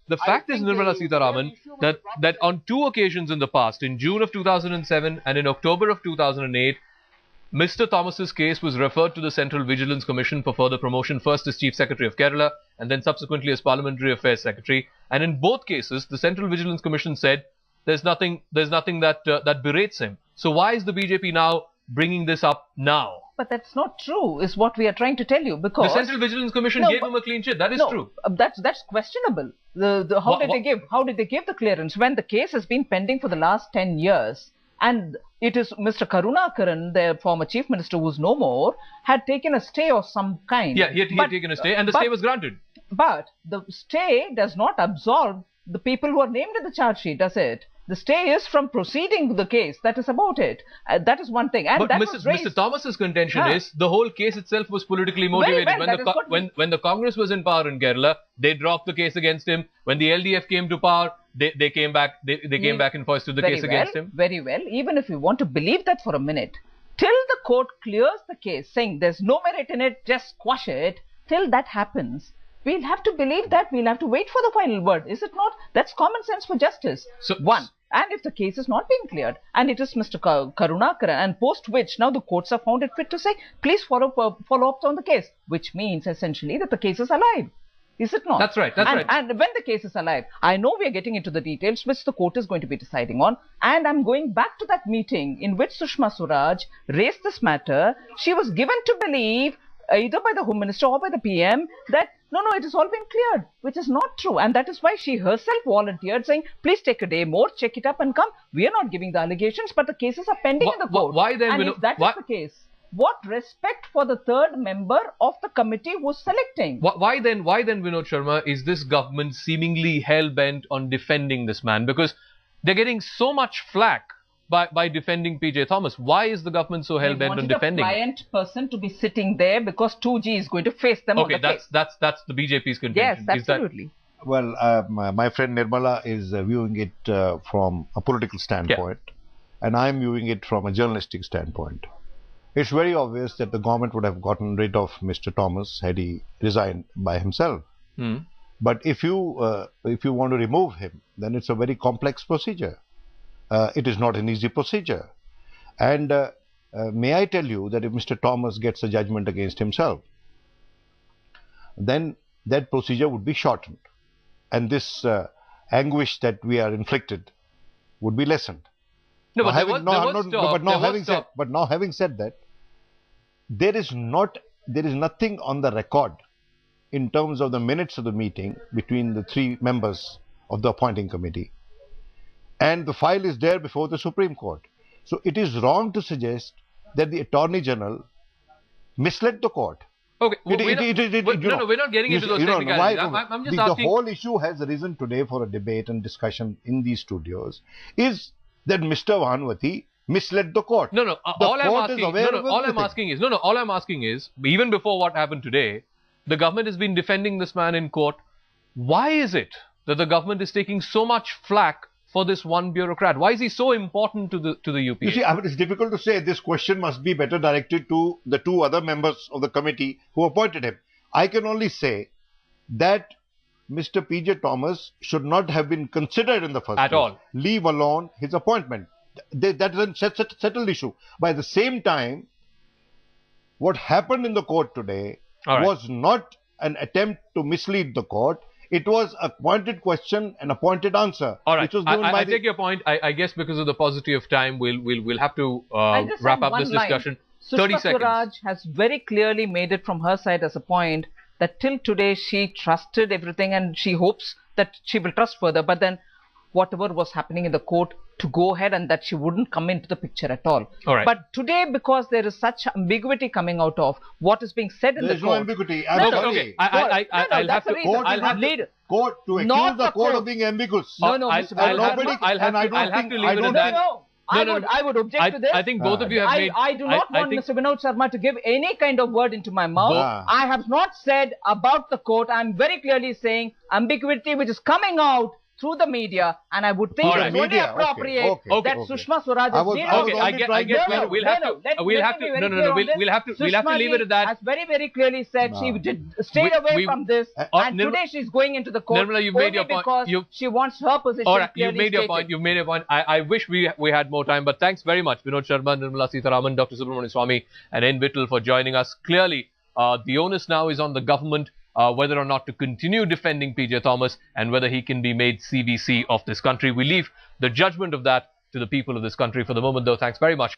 the fact is, Nirmala Sitharaman, that on two occasions in the past, in June of 2007 and in October of 2008, Mr. Thomas's case was referred to the Central Vigilance Commission for further promotion, first as Chief Secretary of Kerala and then subsequently as Parliamentary Affairs Secretary. And in both cases, the Central Vigilance Commission said there's nothing that berates him. So why is the BJP now bringing this up now? But that's not true, is what we are trying to tell you, because the Central Vigilance Commission gave him a clean sheet. That is true. That's questionable. How did they give the clearance when the case has been pending for the last 10 years? And it is Mr. Karunakaran, the former Chief Minister who's no more, had taken a stay of some kind. Yeah, he had taken a stay and the stay was granted. But the stay does not absolve the people who are named in the charge sheet, does it? The stay is from proceeding the case. That is about it. That is one thing. And but that Mr. Thomas's contention is the whole case itself was politically motivated. When the Congress was in power in Kerala, they dropped the case against him. When the LDF came to power, they came back. They came back and foisted the case against him. Very well. Even if we want to believe that for a minute, till the court clears the case, saying there's no merit in it, just squash it. Till that happens, we'll have to believe that. We'll have to wait for the final word. Is it not? That's common sense for justice. So, one. And if the case is not being cleared, and it is Mr. Karunakaran, and post which now the courts have found it fit to say, please follow up on the case, which means essentially that the case is alive. Is it not? That's right. That's right. And when the case is alive, I know we are getting into the details which the court is going to be deciding on. And I'm going back to that meeting in which Sushma Swaraj raised this matter. She was given to believe, either by the Home Minister or by the PM, that no, it has all been cleared, which is not true. And that is why she herself volunteered, saying, please take a day more, check it up and come. We are not giving the allegations, but the cases are pending in the court. Why then? And if that is the case, what respect for the third member of the committee who's selecting? Why then, Vinod Sharma, is this government seemingly hell-bent on defending this man? Because they're getting so much flack by defending PJ Thomas. Why is the government so hell-bent on defending him? They wanted a pliant person to be sitting there because 2G is going to face them on the case. That's the BJP's contention. Yes, absolutely. Well, my friend Nirmala is viewing it from a political standpoint, and I'm viewing it from a journalistic standpoint. It's very obvious that the government would have gotten rid of Mr. Thomas had he resigned by himself. But if you want to remove him, then it's a very complex procedure. It is not an easy procedure. And may I tell you that if Mr. Thomas gets a judgment against himself, then that procedure would be shortened. And this anguish that we are inflicted would be lessened. No, but now having said that, there is nothing on the record in terms of the minutes of the meeting between the three members of the appointing committee. And the file is there before the Supreme Court. So it is wrong to suggest that the Attorney General misled the court. Okay, we're not getting into those technicalities. I'm just asking. The whole issue has arisen today for a debate and discussion in these studios is that Mr. Vahanvati misled the court. All I'm asking is, even before what happened today, the government has been defending this man in court. Why is it that the government is taking so much flack for this one bureaucrat? Why is he so important to the UPA? You see, it's difficult to say. This question must be better directed to the two other members of the committee who appointed him. I can only say that Mr. PJ Thomas should not have been considered in the first place. At all. Leave alone his appointment. That is a settled issue. By the same time, what happened in the court today was not an attempt to mislead the court. It was a pointed question and a pointed answer. All right. Which was given I take your point. I guess because of the paucity of time, we'll have to wrap up this discussion. 30 seconds. Swaraj has very clearly made it from her side as a point that till today she trusted everything and she hopes that she will trust further. But then whatever was happening in the court to go ahead and that she wouldn't come into the picture at all. All right. But today, because there is such ambiguity coming out of what is being said in the court. There's no ambiguity. Okay. I'll have to court to accuse the court of being ambiguous. I'll have to leave it at that. I would object to this. I think both of you have made... I do not want Mr. Vinod Sharma to give any kind of word into my mouth. I have not said about the court. I'm very clearly saying ambiguity which is coming out through the media, and I would think All it's right. only Media, appropriate okay, that okay. Sushma Swaraj I has was- been I was on only I guess trying we'll to- have to we'll have to we'll have to leave it at that. Has very clearly said she stayed away from this, and Nirmala, today she's going into the court Nirmala, you've made only your point. because she wants her position All right, clearly you've made your stated. point. You've made your point. I wish we had more time, but thanks very much, Vinod Sharma, Nirmala Sitharaman, Dr. Subramanian Swamy, and N. Vittal for joining us. Clearly, the onus now is on the government whether or not to continue defending PJ Thomas and whether he can be made CVC of this country. We leave the judgment of that to the people of this country. For the moment, though, thanks very much.